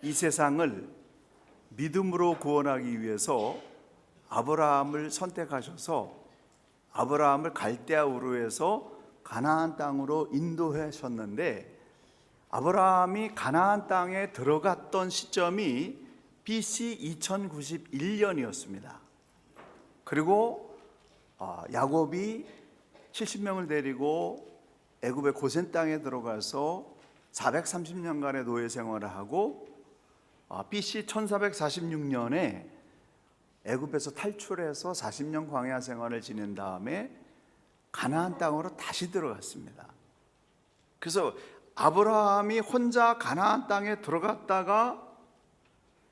이 세상을 믿음으로 구원하기 위해서 아브라함을 선택하셔서 아브라함을 갈대아 우르에서 가나안 땅으로 인도하셨는데, 아브라함이 가나안 땅에 들어갔던 시점이 BC 2091년이었습니다. 그리고 야곱이 70명을 데리고 애굽의 고센 땅에 들어가서 430년간의 노예 생활을 하고 BC 1446년에 애굽에서 탈출해서 40년 광야 생활을 지낸 다음에 가나안 땅으로 다시 들어갔습니다. 그래서 아브라함이 혼자 가나안 땅에 들어갔다가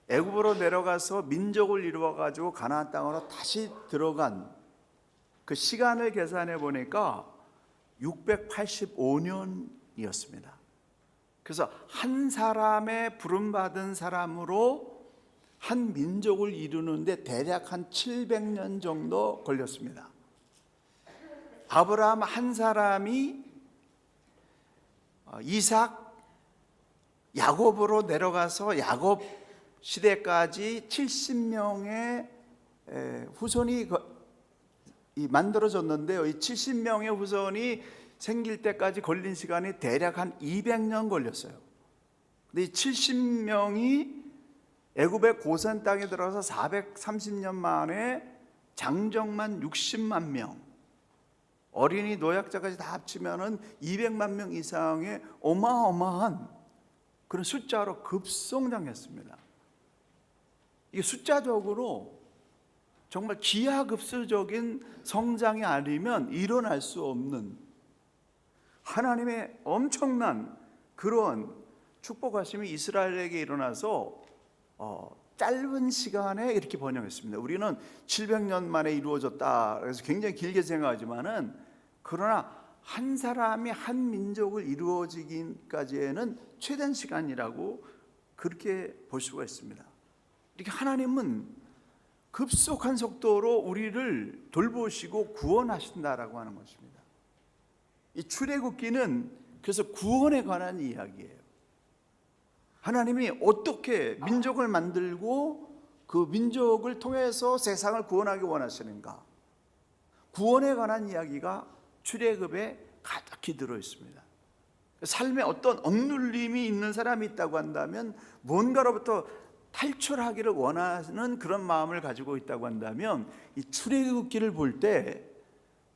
애굽으로 내려가서 민족을 이루어 가지고 가나안 땅으로 다시 들어간 그 시간을 계산해 보니까 685년이었습니다. 그래서 한 사람의 부름받은 사람으로 한 민족을 이루는데 대략 한 700년 정도 걸렸습니다. 아브라함 한 사람이 이삭, 야곱으로 내려가서 야곱 시대까지 70명의 후손이 만들어졌는데요. 이 70명의 후손이 생길 때까지 걸린 시간이 대략 한 200년 걸렸어요. 근데 이 70명이 애굽의 고센 땅에 들어가서 430년 만에 장정만 60만 명, 어린이 노약자까지 다 합치면은 200만 명 이상의 어마어마한 그런 숫자로 급성장했습니다. 이게 숫자적으로 정말 기하급수적인 성장이 아니면 일어날 수 없는 하나님의 엄청난 그런 축복하심이 이스라엘에게 일어나서 짧은 시간에 이렇게 번영했습니다. 우리는 700년 만에 이루어졌다 그래서 굉장히 길게 생각하지만은, 그러나 한 사람이 한 민족을 이루어지기까지에는 최단 시간이라고 그렇게 볼 수가 있습니다. 이렇게 하나님은 급속한 속도로 우리를 돌보시고 구원하신다라고 하는 것입니다. 이 출애굽기는 그래서 구원에 관한 이야기예요. 하나님이 어떻게 민족을 만들고 그 민족을 통해서 세상을 구원하기 원하시는가, 구원에 관한 이야기가 출애굽에 가득히 들어 있습니다. 삶에 어떤 억눌림이 있는 사람이 있다고 한다면, 뭔가로부터 탈출하기를 원하는 그런 마음을 가지고 있다고 한다면, 이 출애굽기를 볼 때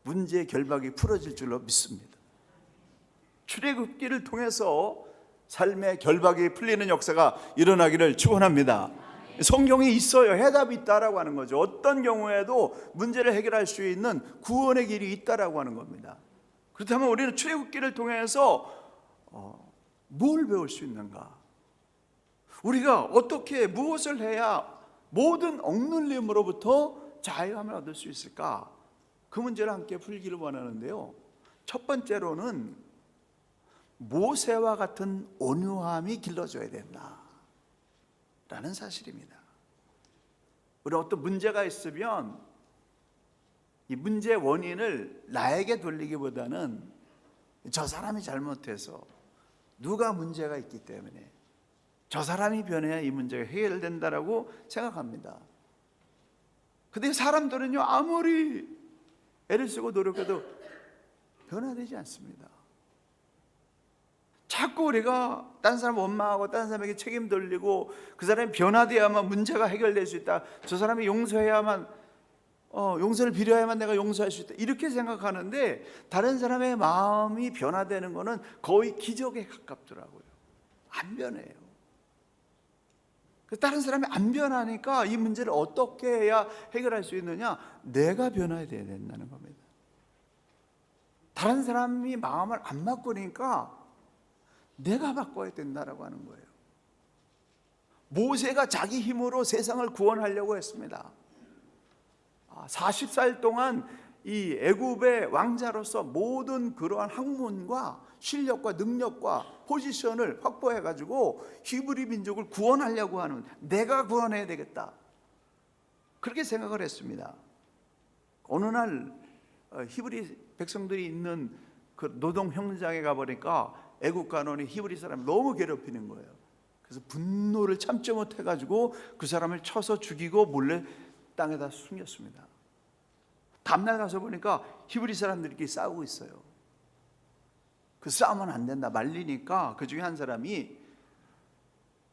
문제의 결박이 풀어질 줄로 믿습니다. 출애굽기를 통해서 삶의 결박이 풀리는 역사가 일어나기를 축원합니다. 성경이 있어요. 해답이 있다라고 하는 거죠. 어떤 경우에도 문제를 해결할 수 있는 구원의 길이 있다라고 하는 겁니다. 그렇다면 우리는 출애굽기를 통해서 뭘 배울 수 있는가? 우리가 어떻게 무엇을 해야 모든 억눌림으로부터 자유함을 얻을 수 있을까? 그 문제를 함께 풀기를 원하는데요. 첫 번째로는 모세와 같은 온유함이 길러져야 된다라는 사실입니다. 우리 어떤 문제가 있으면 이 문제의 원인을 나에게 돌리기보다는 저 사람이 잘못해서, 누가 문제가 있기 때문에 저 사람이 변해야 이 문제가 해결된다라고 생각합니다. 근데 사람들은요, 아무리 애를 쓰고 노력해도 변화되지 않습니다. 자꾸 우리가 딴 사람 원망하고 딴 사람에게 책임 돌리고, 그 사람이 변화되어야만 문제가 해결될 수 있다, 저 사람이 용서해야만 용서를 빌어야만 내가 용서할 수 있다, 이렇게 생각하는데, 다른 사람의 마음이 변화되는 것은 거의 기적에 가깝더라고요. 안 변해요. 다른 사람이 안 변하니까 이 문제를 어떻게 해야 해결할 수 있느냐? 내가 변화해야 된다는 겁니다. 다른 사람이 마음을 안 바꾸니까 내가 바꿔야 된다라고 하는 거예요. 모세가 자기 힘으로 세상을 구원하려고 했습니다. 40살 동안 이 애굽의 왕자로서 모든 그러한 학문과 실력과 능력과 포지션을 확보해 가지고 히브리 민족을 구원하려고 하는, 내가 구원해야 되겠다, 그렇게 생각을 했습니다. 어느 날 히브리 백성들이 있는 그 노동 현장에 가보니까 애국 간원이 히브리 사람을 너무 괴롭히는 거예요. 그래서 분노를 참지 못해가지고 그 사람을 쳐서 죽이고 몰래 땅에다 숨겼습니다. 다음날 가서 보니까 히브리 사람들끼리 싸우고 있어요. 그 싸우면 안 된다 말리니까 그 중에 한 사람이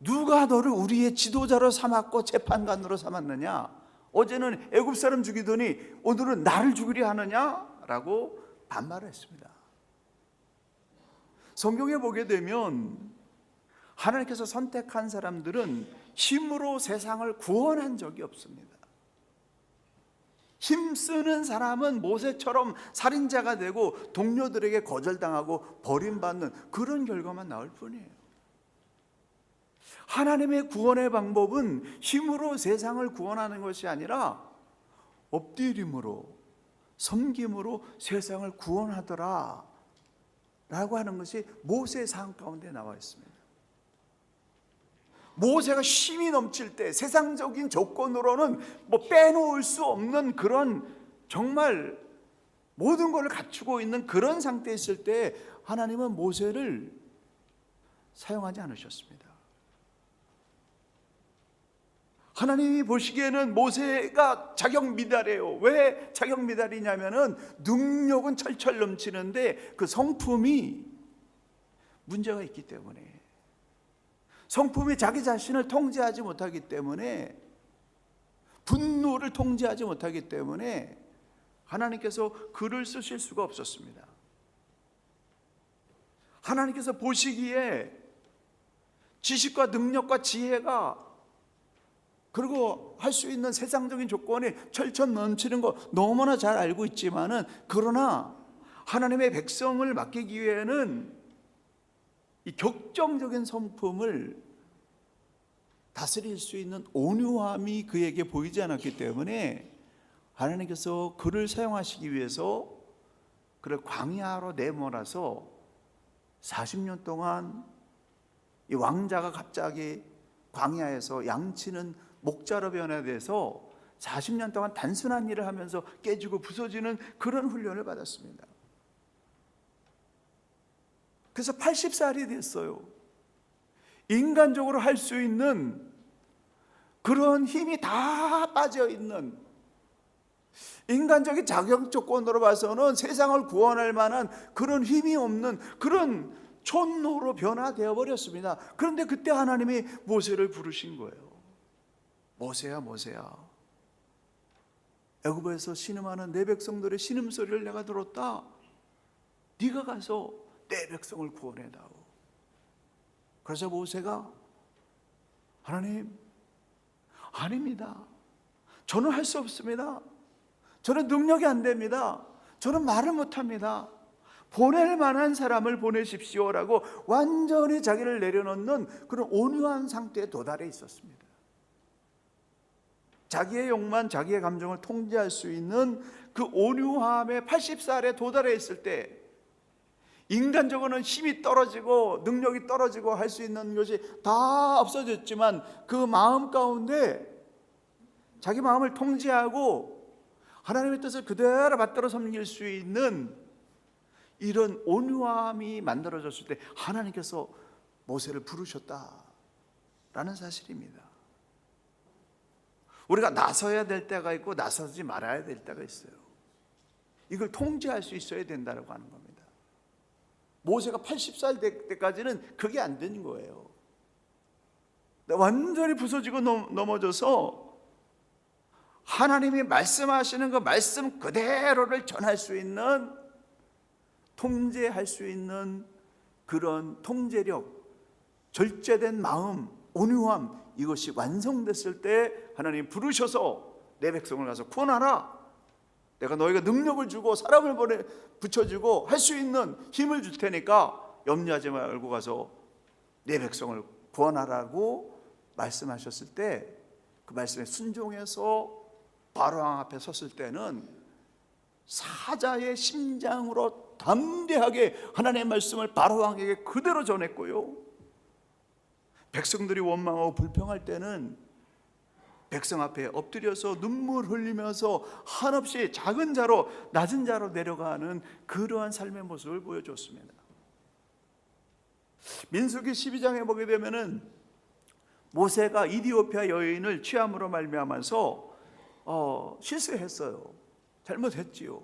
누가 너를 우리의 지도자로 삼았고 재판관으로 삼았느냐? 어제는 애굽 사람 죽이더니 오늘은 나를 죽이려 하느냐라고 반말을 했습니다. 성경에 보게 되면 하나님께서 선택한 사람들은 힘으로 세상을 구원한 적이 없습니다. 힘쓰는 사람은 모세처럼 살인자가 되고 동료들에게 거절당하고 버림받는 그런 결과만 나올 뿐이에요. 하나님의 구원의 방법은 힘으로 세상을 구원하는 것이 아니라 엎드림으로 섬김으로 세상을 구원하더라 라고 하는 것이 모세의 삶 가운데 나와 있습니다. 모세가 힘이 넘칠 때 세상적인 조건으로는 빼놓을 수 없는 그런 정말 모든 것을 갖추고 있는 그런 상태에 있을 때 하나님은 모세를 사용하지 않으셨습니다. 하나님이 보시기에는 모세가 자격 미달이에요. 왜 자격 미달이냐면은 능력은 철철 넘치는데 그 성품이 문제가 있기 때문에, 성품이 자기 자신을 통제하지 못하기 때문에, 분노를 통제하지 못하기 때문에 하나님께서 글을 쓰실 수가 없었습니다. 하나님께서 보시기에 지식과 능력과 지혜가 그리고 할 수 있는 세상적인 조건이 철철 넘치는 거 너무나 잘 알고 있지만은, 그러나 하나님의 백성을 맡기기 위해는 이 격정적인 성품을 다스릴 수 있는 온유함이 그에게 보이지 않았기 때문에 하나님께서 그를 사용하시기 위해서 그를 광야로 내몰아서 40년 동안 이 왕자가 갑자기 광야에서 양치는 목자로 변화돼서 40년 동안 단순한 일을 하면서 깨지고 부서지는 그런 훈련을 받았습니다. 그래서 80살이 됐어요. 인간적으로 할 수 있는 그런 힘이 다 빠져있는, 인간적인 자격 조건으로 봐서는 세상을 구원할 만한 그런 힘이 없는 그런 촌노로 변화되어 버렸습니다. 그런데 그때 하나님이 모세를 부르신 거예요. 모세야, 모세야, 애굽에서 신음하는 내 백성들의 신음소리를 내가 들었다. 네가 가서 내 백성을 구원해다오. 그래서 모세가, 하나님, 아닙니다. 저는 할 수 없습니다. 저는 능력이 안 됩니다. 저는 말을 못합니다. 보낼 만한 사람을 보내십시오라고 완전히 자기를 내려놓는 그런 온유한 상태에 도달해 있었습니다. 자기의 욕만, 자기의 감정을 통제할 수 있는 그 온유함에 80살에 도달해 있을 때, 인간적으로는 힘이 떨어지고 능력이 떨어지고 할 수 있는 것이 다 없어졌지만 그 마음 가운데 자기 마음을 통제하고 하나님의 뜻을 그대로 받들어 섬길 수 있는 이런 온유함이 만들어졌을 때 하나님께서 모세를 부르셨다라는 사실입니다. 우리가 나서야 될 때가 있고 나서지 말아야 될 때가 있어요. 이걸 통제할 수 있어야 된다고 하는 겁니다. 모세가 80살 될 때까지는 그게 안 된 거예요. 완전히 부서지고 넘어져서 하나님이 말씀하시는 그 말씀 그대로를 전할 수 있는, 통제할 수 있는 그런 통제력, 절제된 마음, 온유함, 이것이 완성됐을 때 하나님 부르셔서 내 백성을 가서 구원하라. 내가 너희가 능력을 주고 사람을 붙여주고 할 수 있는 힘을 줄 테니까 염려하지 말고 가서 내 백성을 구원하라고 말씀하셨을 때, 그 말씀에 순종해서 바로왕 앞에 섰을 때는 사자의 심장으로 담대하게 하나님의 말씀을 바로왕에게 그대로 전했고요, 백성들이 원망하고 불평할 때는 백성 앞에 엎드려서 눈물 흘리면서 한없이 작은 자로 낮은 자로 내려가는 그러한 삶의 모습을 보여줬습니다. 민수기 12장에 보게 되면은 모세가 이디오피아 여인을 취함으로 말미암아서 실수했어요. 잘못했지요.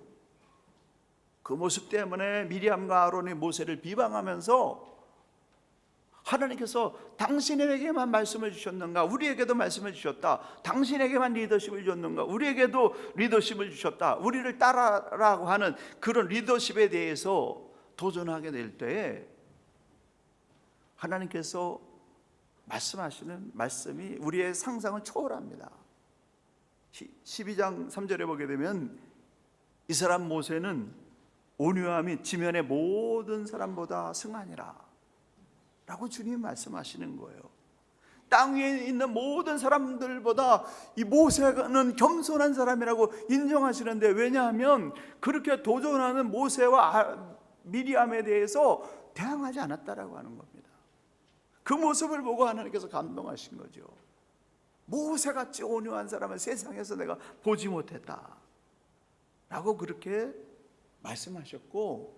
그 모습 때문에 미리암과 아론이 모세를 비방하면서 하나님께서 당신에게만 말씀해 주셨는가? 우리에게도 말씀해 주셨다. 당신에게만 리더십을 줬는가? 우리에게도 리더십을 주셨다. 우리를 따라라고 하는 그런 리더십에 대해서 도전하게 될 때에 하나님께서 말씀하시는 말씀이 우리의 상상을 초월합니다. 12장 3절에 보게 되면 이 사람 모세는 온유함이 지면의 모든 사람보다 승하니라 라고 주님 말씀하시는 거예요. 땅 위에 있는 모든 사람들보다 이 모세는 겸손한 사람이라고 인정하시는데, 왜냐하면 그렇게 도전하는 모세와 미리암에 대해서 대항하지 않았다라고 하는 겁니다. 그 모습을 보고 하나님께서 감동하신 거죠. 모세같이 온유한 사람은 세상에서 내가 보지 못했다 라고 그렇게 말씀하셨고,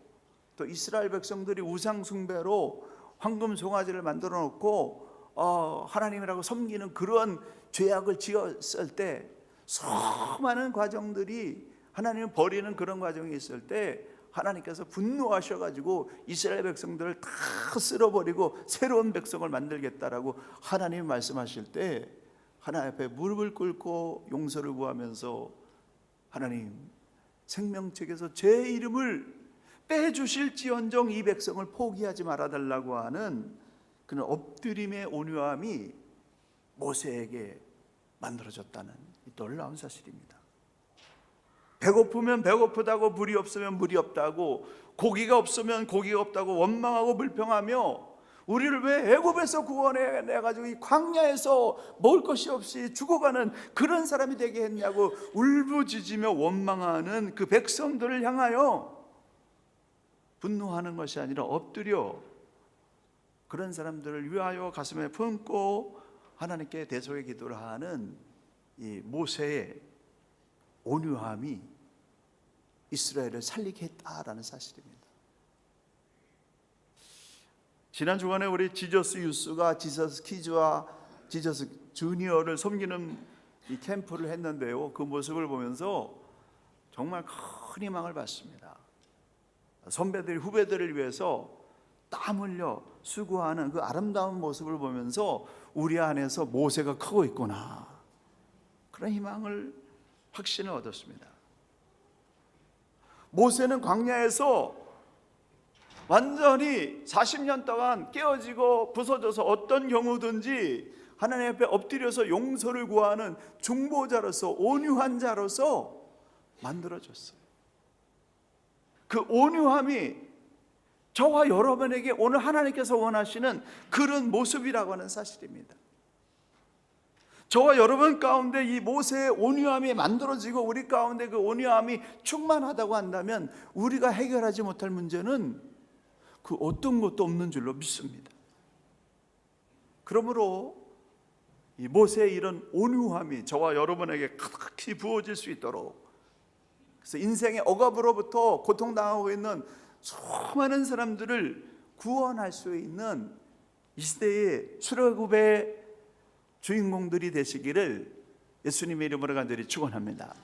또 이스라엘 백성들이 우상 숭배로 황금 송아지를 만들어 놓고 하나님이라고 섬기는 그런 죄악을 지었을 때, 수많은 과정들이 하나님을 버리는 그런 과정이 있을 때 하나님께서 분노하셔가지고 이스라엘 백성들을 다 쓸어버리고 새로운 백성을 만들겠다라고 하나님이 말씀하실 때 하나님 앞에 무릎을 꿇고 용서를 구하면서, 하나님 생명책에서 제 이름을 빼주실지언정 이 백성을 포기하지 말아달라고 하는 그런 엎드림의 온유함이 모세에게 만들어졌다는 놀라운 사실입니다. 배고프면 배고프다고, 물이 없으면 물이 없다고, 고기가 없으면 고기가 없다고 원망하고 불평하며, 우리를 왜 애굽에서 구원해내가지고 이 광야에서 먹을 것이 없이 죽어가는 그런 사람이 되게 했냐고 울부짖으며 원망하는 그 백성들을 향하여 분노하는 것이 아니라 엎드려 그런 사람들을 위하여 가슴에 품고 하나님께 대속의 기도를 하는 이 모세의 온유함이 이스라엘을 살리게 했다라는 사실입니다. 지난 주간에 우리 지저스 유스가 지저스 키즈와 지저스 주니어를 섬기는 이 캠프를 했는데요, 그 모습을 보면서 정말 큰 희망을 받습니다. 선배들이 후배들을 위해서 땀 흘려 수고하는 그 아름다운 모습을 보면서 우리 안에서 모세가 크고 있구나, 그런 희망을, 확신을 얻었습니다. 모세는 광야에서 완전히 40년 동안 깨어지고 부서져서 어떤 경우든지 하나님 앞에 엎드려서 용서를 구하는 중보자로서, 온유한 자로서 만들어졌어요. 그 온유함이 저와 여러분에게 오늘 하나님께서 원하시는 그런 모습이라고 하는 사실입니다. 저와 여러분 가운데 이 모세의 온유함이 만들어지고 우리 가운데 그 온유함이 충만하다고 한다면 우리가 해결하지 못할 문제는 그 어떤 것도 없는 줄로 믿습니다. 그러므로 이 모세의 이런 온유함이 저와 여러분에게 가득히 부어질 수 있도록, 그래서 인생의 억압으로부터 고통당하고 있는 수많은 사람들을 구원할 수 있는 이 시대의 출애굽의 주인공들이 되시기를 예수님의 이름으로 간절히 축원합니다.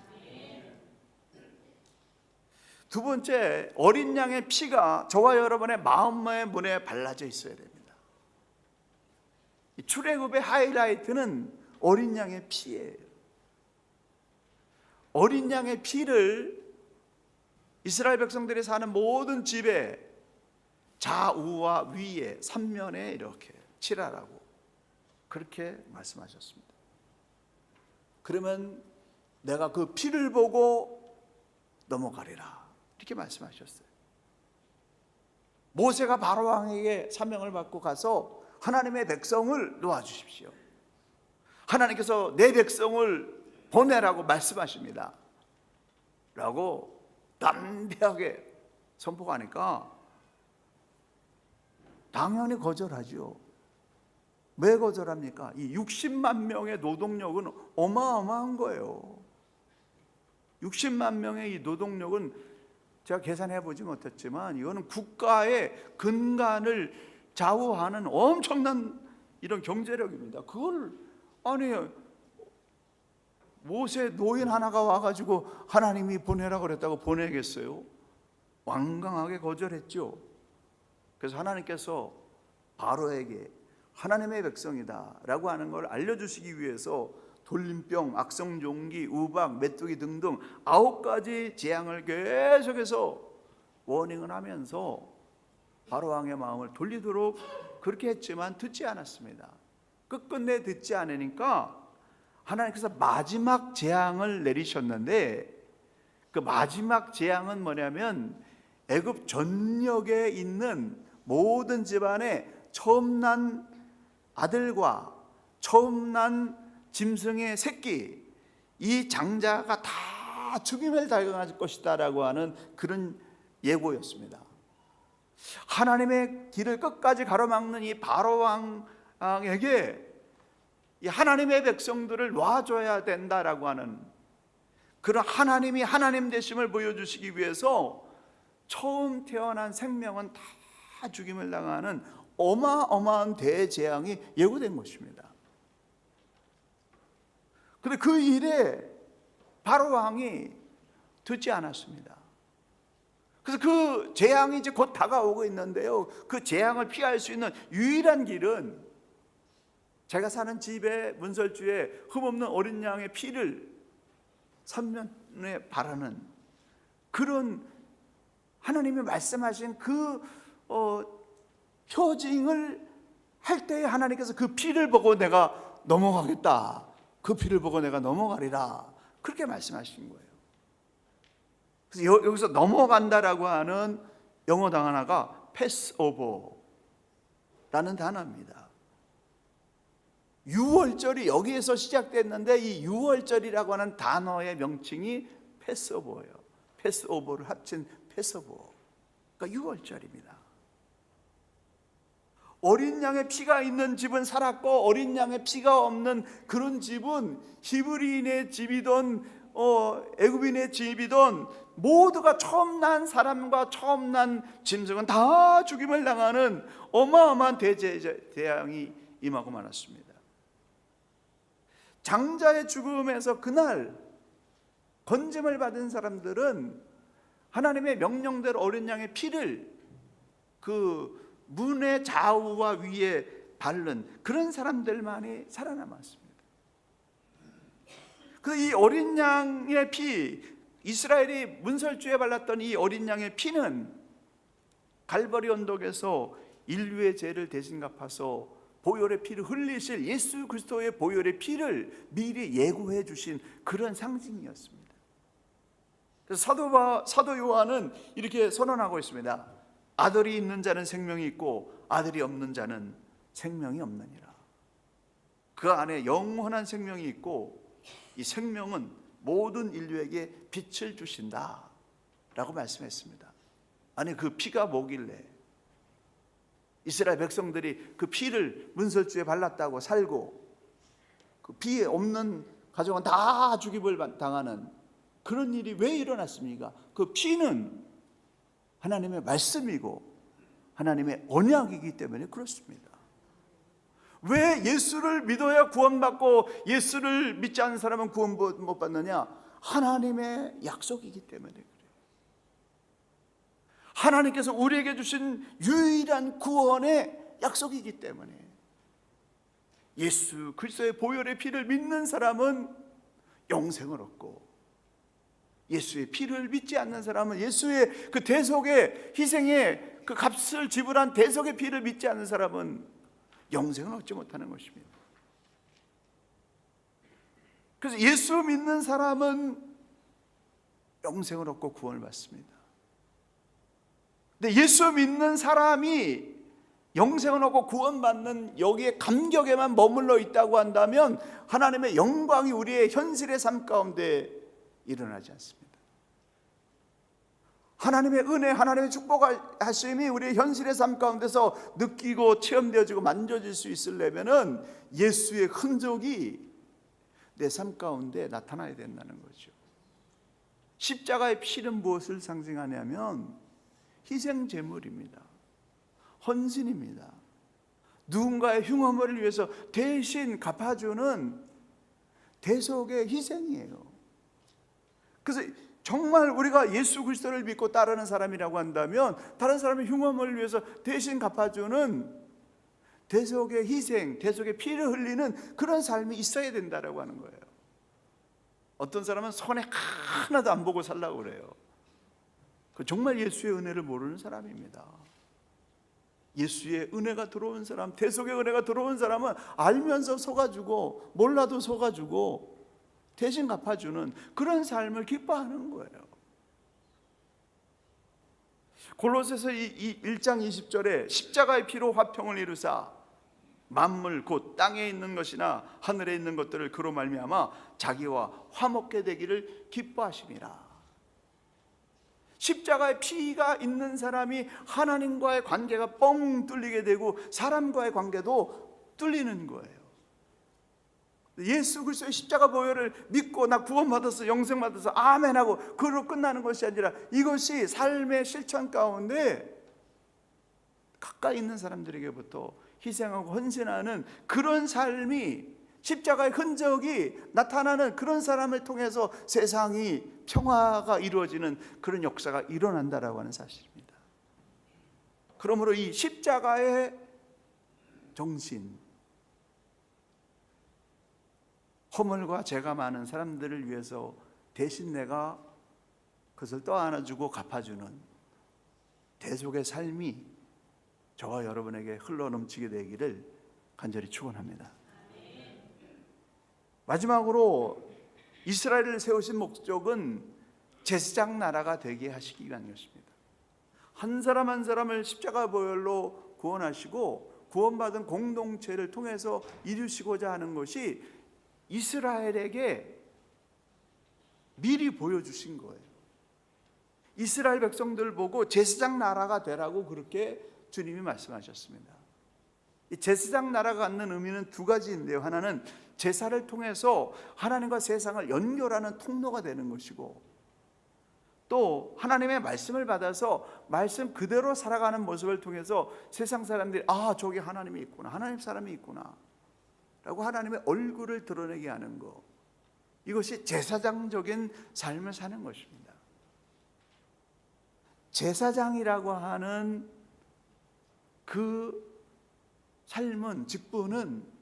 두 번째, 어린 양의 피가 저와 여러분의 마음의 문에 발라져 있어야 됩니다. 이 출애굽의 하이라이트는 어린 양의 피예요. 어린 양의 피를 이스라엘 백성들이 사는 모든 집에 좌우와 위에 3면에 이렇게 칠하라고 그렇게 말씀하셨습니다. 그러면 내가 그 피를 보고 넘어가리라, 이렇게 말씀하셨어요. 모세가 바로왕에게 사명을 받고 가서 하나님의 백성을 놓아주십시오, 하나님께서 내 백성을 보내라고 말씀하십니다 라고 담대하게 선포하니까 당연히 거절하죠. 왜 거절합니까? 이 60만 명의 노동력은 어마어마한 거예요. 60만 명의 이 노동력은 제가 계산해 보지 못했지만 이거는 국가의 근간을 좌우하는 엄청난 이런 경제력입니다. 그걸 아니 모세 노인 하나가 와가지고 하나님이 보내라고 그랬다고 보내겠어요? 완강하게 거절했죠. 그래서 하나님께서 바로에게 하나님의 백성이다 라고 하는 걸 알려주시기 위해서 돌림병, 악성종기, 우박, 메뚜기 등등 9가지 재앙을 계속해서 워닝을 하면서 바로왕의 마음을 돌리도록 그렇게 했지만 듣지 않았습니다. 끝끝내 듣지 않으니까 하나님께서 마지막 재앙을 내리셨는데, 그 마지막 재앙은 뭐냐면 애굽 전역에 있는 모든 집안에 처음 난 아들과 처음 난 짐승의 새끼, 이 장자가 다 죽임을 당할 것이다 라고 하는 그런 예고였습니다. 하나님의 길을 끝까지 가로막는 이 바로왕에게 이 하나님의 백성들을 놔줘야 된다라고 하는 그런 하나님이 하나님 되심을 보여주시기 위해서 처음 태어난 생명은 다 죽임을 당하는 어마어마한 대재앙이 예고된 것입니다. 그런데 그 일에 바로왕이 듣지 않았습니다. 그래서 그 재앙이 이제 곧 다가오고 있는데요, 그 재앙을 피할 수 있는 유일한 길은 제가 사는 집의 문설주에 흠없는 어린 양의 피를 선면에 바라는 그런 하나님이 말씀하신 그 표징을 할 때에 하나님께서 그 피를 보고 내가 넘어가겠다, 그 피를 보고 내가 넘어가리라, 그렇게 말씀하신 거예요. 그래서 여기서 넘어간다라고 하는 영어 단어가 패스오버라는 단어입니다. 유월절이 여기에서 시작됐는데 이 유월절이라고 하는 단어의 명칭이 패스오버예요. 패스오버를 합친 패스오버, 그러니까 유월절입니다. 어린 양의 피가 있는 집은 살았고 어린 양의 피가 없는 그런 집은 히브리인의 집이든 애굽인의 집이든 모두가 처음 난 사람과 처음 난 짐승은 다 죽임을 당하는 어마어마한 대재앙이 임하고 말았습니다. 장자의 죽음에서 그날 건짐을 받은 사람들은 하나님의 명령대로 어린 양의 피를 그 문의 좌우와 위에 바른 그런 사람들만이 살아남았습니다. 이 어린 양의 피, 이스라엘이 문설주에 발랐던 이 어린 양의 피는 갈보리 언덕에서 인류의 죄를 대신 갚아서 보혈의 피를 흘리실 예수 그리스도의 보혈의 피를 미리 예고해 주신 그런 상징이었습니다. 그래서 사도 요한은 이렇게 선언하고 있습니다. 아들이 있는 자는 생명이 있고 아들이 없는 자는 생명이 없느니라. 그 안에 영원한 생명이 있고 이 생명은 모든 인류에게 빛을 주신다 라고 말씀했습니다. 아니 그 피가 뭐길래 이스라엘 백성들이 그 피를 문설주에 발랐다고 살고 그 피 없는 가족은 다 죽임을 당하는 그런 일이 왜 일어났습니까? 그 피는 하나님의 말씀이고 하나님의 언약이기 때문에 그렇습니다. 왜 예수를 믿어야 구원받고 예수를 믿지 않는 사람은 구원 못 받느냐? 하나님의 약속이기 때문에 그래요. 하나님께서 우리에게 주신 유일한 구원의 약속이기 때문에 예수 그리스도의 보혈의 피를 믿는 사람은 영생을 얻고 예수의 피를 믿지 않는 사람은 예수의 그 대속의 희생의 그 값을 지불한 대속의 피를 믿지 않는 사람은 영생을 얻지 못하는 것입니다. 그래서 예수 믿는 사람은 영생을 얻고 구원을 받습니다. 근데 예수 믿는 사람이 영생을 얻고 구원받는 여기에 감격에만 머물러 있다고 한다면 하나님의 영광이 우리의 현실의 삶 가운데 일어나지 않습니다. 하나님의 은혜, 하나님의 축복하심이 우리의 현실의 삶 가운데서 느끼고 체험되어지고 만져질 수 있으려면은 예수의 흔적이 내 삶 가운데 나타나야 된다는 거죠. 십자가의 피는 무엇을 상징하냐면 희생 제물입니다. 헌신입니다. 누군가의 흉어물을 위해서 대신 갚아주는 대속의 희생이에요. 그래서 정말 우리가 예수 그리스도를 믿고 따르는 사람이라고 한다면 다른 사람의 흉어물을 위해서 대신 갚아주는 대속의 희생, 대속의 피를 흘리는 그런 삶이 있어야 된다라고 하는 거예요. 어떤 사람은 손에 하나도 안 보고 살라고 그래요. 그 정말 예수의 은혜를 모르는 사람입니다. 예수의 은혜가 들어온 사람, 대속의 은혜가 들어온 사람은 알면서 속아주고 몰라도 속아주고 대신 갚아주는 그런 삶을 기뻐하는 거예요. 골로새서 1장 20절에 십자가의 피로 화평을 이루사 만물 곧 땅에 있는 것이나 하늘에 있는 것들을 그로 말미암아 자기와 화목게 되기를 기뻐하심이라. 십자가의 피가 있는 사람이 하나님과의 관계가 뻥 뚫리게 되고 사람과의 관계도 뚫리는 거예요. 예수 그리스도의 십자가 보혈을 믿고 나 구원받았어, 영생받았어, 아멘하고 그로 끝나는 것이 아니라 이것이 삶의 실천 가운데 가까이 있는 사람들에게부터 희생하고 헌신하는 그런 삶이, 십자가의 흔적이 나타나는 그런 사람을 통해서 세상이 평화가 이루어지는 그런 역사가 일어난다라고 하는 사실입니다. 그러므로 이 십자가의 정신, 허물과 죄가 많은 사람들을 위해서 대신 내가 그것을 떠안아주고 갚아주는 대속의 삶이 저와 여러분에게 흘러넘치게 되기를 간절히 축원합니다. 마지막으로 이스라엘을 세우신 목적은 제사장 나라가 되게 하시기 위한 것입니다. 한 사람 한 사람을 십자가 보혈로 구원하시고 구원받은 공동체를 통해서 이루시고자 하는 것이 이스라엘에게 미리 보여주신 거예요. 이스라엘 백성들 보고 제사장 나라가 되라고 그렇게 주님이 말씀하셨습니다. 이 제사장 나라가 갖는 의미는 두 가지인데요. 하나는 제사를 통해서 하나님과 세상을 연결하는 통로가 되는 것이고, 또 하나님의 말씀을 받아서 말씀 그대로 살아가는 모습을 통해서 세상 사람들이 저기 하나님이 있구나, 하나님 사람이 있구나 라고 하나님의 얼굴을 드러내게 하는 것, 이것이 제사장적인 삶을 사는 것입니다. 제사장이라고 하는 그 삶은, 직분은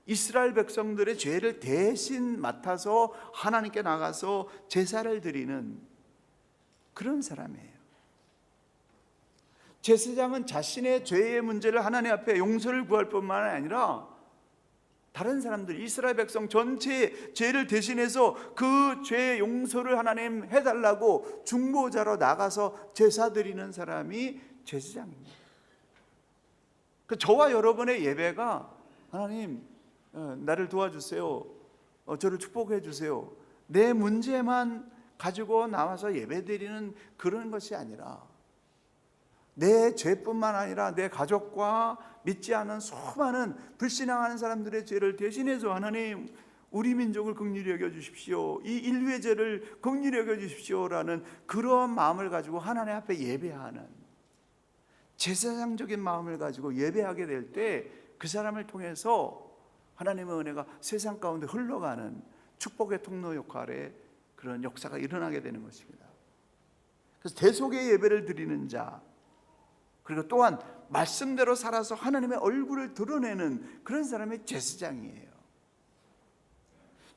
이스라엘 백성들의 죄를 대신 맡아서 하나님께 나가서 제사를 드리는 그런 사람이에요. 제사장은 자신의 죄의 문제를 하나님 앞에 용서를 구할 뿐만 아니라 다른 사람들, 이스라엘 백성 전체의 죄를 대신해서 그 죄의 용서를 하나님 해달라고 중보자로 나가서 제사 드리는 사람이 제사장입니다. 저와 여러분의 예배가 하나님 나를 도와주세요, 저를 축복해 주세요, 내 문제만 가지고 나와서 예배드리는 그런 것이 아니라 내 죄뿐만 아니라 내 가족과 믿지 않은 수많은 불신앙하는 사람들의 죄를 대신해서 하나님 우리 민족을 긍휼히 여겨주십시오, 이 인류의 죄를 긍휼히 여겨주십시오라는 그런 마음을 가지고 하나님 앞에 예배하는 제사장적인 마음을 가지고 예배하게 될 때 그 사람을 통해서 하나님의 은혜가 세상 가운데 흘러가는 축복의 통로 역할의 그런 역사가 일어나게 되는 것입니다. 그래서 대속의 예배를 드리는 자, 그리고 또한 말씀대로 살아서 하나님의 얼굴을 드러내는 그런 사람이 제사장이에요.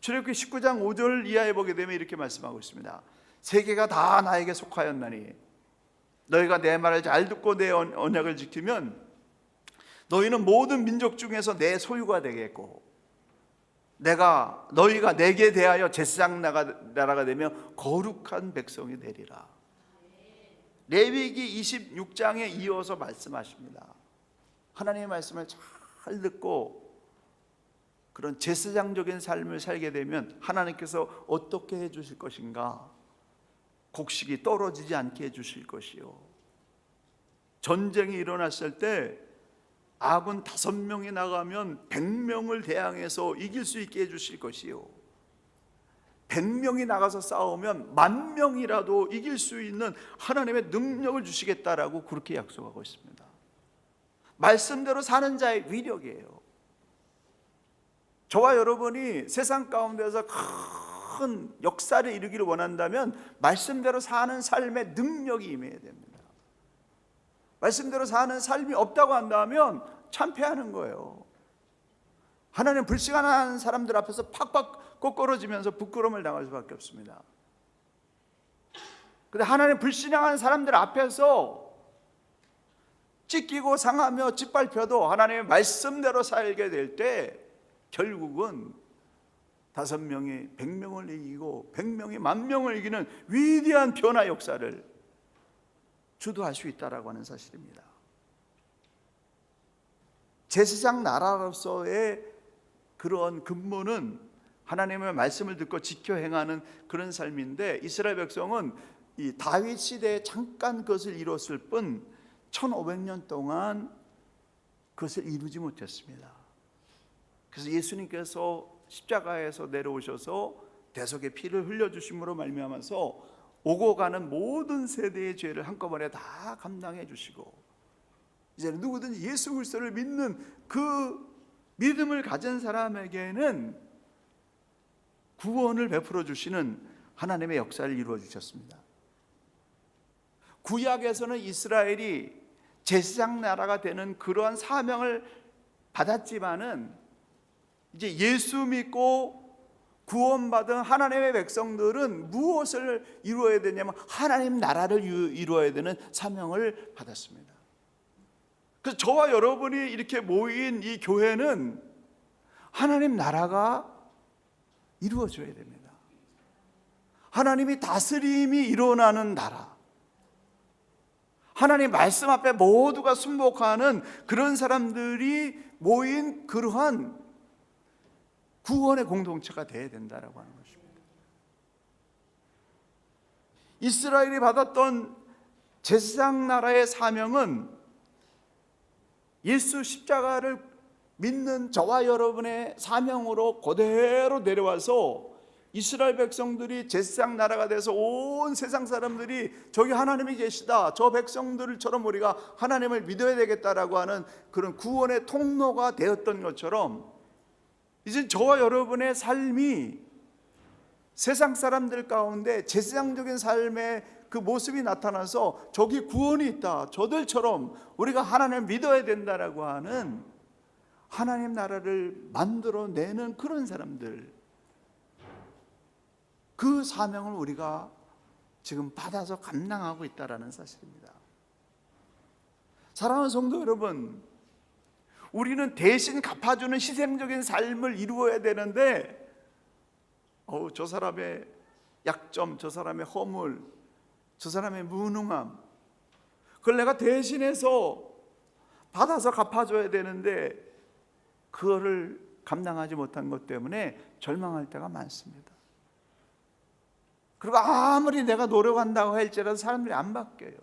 출애굽기 19장 5절 이하에 보게 되면 이렇게 말씀하고 있습니다. 세계가 다 나에게 속하였나니 너희가 내 말을 잘 듣고 내 언약을 지키면 너희는 모든 민족 중에서 내 소유가 되겠고 너희가 내게 대하여 제사장 나라가 되며 거룩한 백성이 되리라. 레위기 26장에 이어서 말씀하십니다. 하나님의 말씀을 잘 듣고 그런 제사장적인 삶을 살게 되면 하나님께서 어떻게 해주실 것인가? 곡식이 떨어지지 않게 해주실 것이요, 전쟁이 일어났을 때 아군 5명이 나가면 100명을 대항해서 이길 수 있게 해주실 것이요, 100명이 나가서 싸우면 10,000명이라도 이길 수 있는 하나님의 능력을 주시겠다라고 그렇게 약속하고 있습니다. 말씀대로 사는 자의 위력이에요. 저와 여러분이 세상 가운데서 큰 역사를 이루기를 원한다면 말씀대로 사는 삶의 능력이 임해야 됩니다. 말씀대로 사는 삶이 없다고 한다면 참패하는 거예요. 하나님 불신하는 사람들 앞에서 팍팍 꼬꾸러지면서 부끄러움을 당할 수밖에 없습니다. 근데 하나님 불신하는 사람들 앞에서 찢기고 상하며 짓밟혀도 하나님의 말씀대로 살게 될 때 결국은 5명이 100명을 이기고 100명이 10,000명을 이기는 위대한 변화 역사를 주도할 수 있다라고 하는 사실입니다. 제사장 나라로서의 그런 근무는 하나님의 말씀을 듣고 지켜 행하는 그런 삶인데, 이스라엘 백성은 이 다윗 시대에 잠깐 그것을 이뤘을 뿐 1500년 동안 그것을 이루지 못했습니다. 그래서 예수님께서 십자가에서 내려오셔서 대속의 피를 흘려주심으로 말미암아서 오고 가는 모든 세대의 죄를 한꺼번에 다 감당해 주시고, 이제는 누구든지 예수 그리스도를 믿는 그 믿음을 가진 사람에게는 구원을 베풀어 주시는 하나님의 역사를 이루어 주셨습니다. 구약에서는 이스라엘이 제사장 나라가 되는 그러한 사명을 받았지만은 이제 예수 믿고 구원받은 하나님의 백성들은 무엇을 이루어야 되냐면 하나님 나라를 이루어야 되는 사명을 받았습니다. 그래서 저와 여러분이 이렇게 모인 이 교회는 하나님 나라가 이루어져야 됩니다. 하나님이 다스림이 일어나는 나라, 하나님 말씀 앞에 모두가 순복하는 그런 사람들이 모인 그러한 구원의 공동체가 되어야 된다라고 하는 것입니다. 이스라엘이 받았던 제사장 나라의 사명은 예수 십자가를 믿는 저와 여러분의 사명으로 그대로 내려와서 이스라엘 백성들이 제사장 나라가 돼서 온 세상 사람들이 저기 하나님이 계시다, 저 백성들처럼 우리가 하나님을 믿어야 되겠다라고 하는 그런 구원의 통로가 되었던 것처럼, 이제 저와 여러분의 삶이 세상 사람들 가운데 제사장적인 삶의 그 모습이 나타나서 저기 구원이 있다, 저들처럼 우리가 하나님을 믿어야 된다라고 하는 하나님 나라를 만들어내는 그런 사람들, 그 사명을 우리가 지금 받아서 감당하고 있다라는 사실입니다. 사랑하는 성도 여러분, 우리는 대신 갚아주는 희생적인 삶을 이루어야 되는데 저 사람의 약점, 저 사람의 허물, 저 사람의 무능함, 그걸 내가 대신해서 받아서 갚아줘야 되는데 그거를 감당하지 못한 것 때문에 절망할 때가 많습니다. 그리고 아무리 내가 노력한다고 할지라도 사람들이 안 바뀌어요.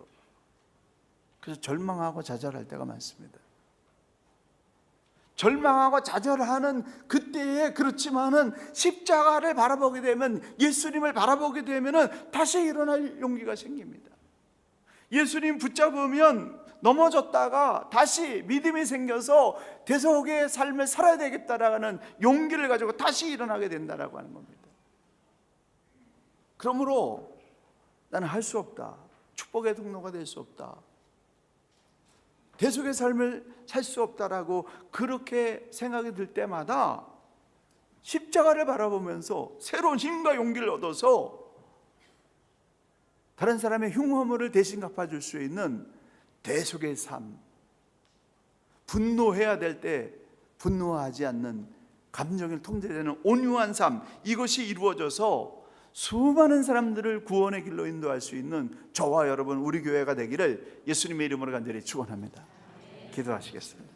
그래서 절망하고 좌절할 때가 많습니다. 절망하고 좌절하는 그때에, 그렇지만은 십자가를 바라보게 되면, 예수님을 바라보게 되면은 다시 일어날 용기가 생깁니다. 예수님 붙잡으면 넘어졌다가 다시 믿음이 생겨서 대속의 삶을 살아야 되겠다라는 용기를 가지고 다시 일어나게 된다라고 하는 겁니다. 그러므로 나는 할 수 없다, 축복의 통로가 될 수 없다, 대속의 삶을 살 수 없다라고 그렇게 생각이 들 때마다 십자가를 바라보면서 새로운 힘과 용기를 얻어서 다른 사람의 흉허물을 대신 갚아줄 수 있는 대속의 삶, 분노해야 될 때 분노하지 않는 감정이 통제되는 온유한 삶, 이것이 이루어져서 수많은 사람들을 구원의 길로 인도할 수 있는 저와 여러분, 우리 교회가 되기를 예수님의 이름으로 간절히 축원합니다. 기도하시겠습니다.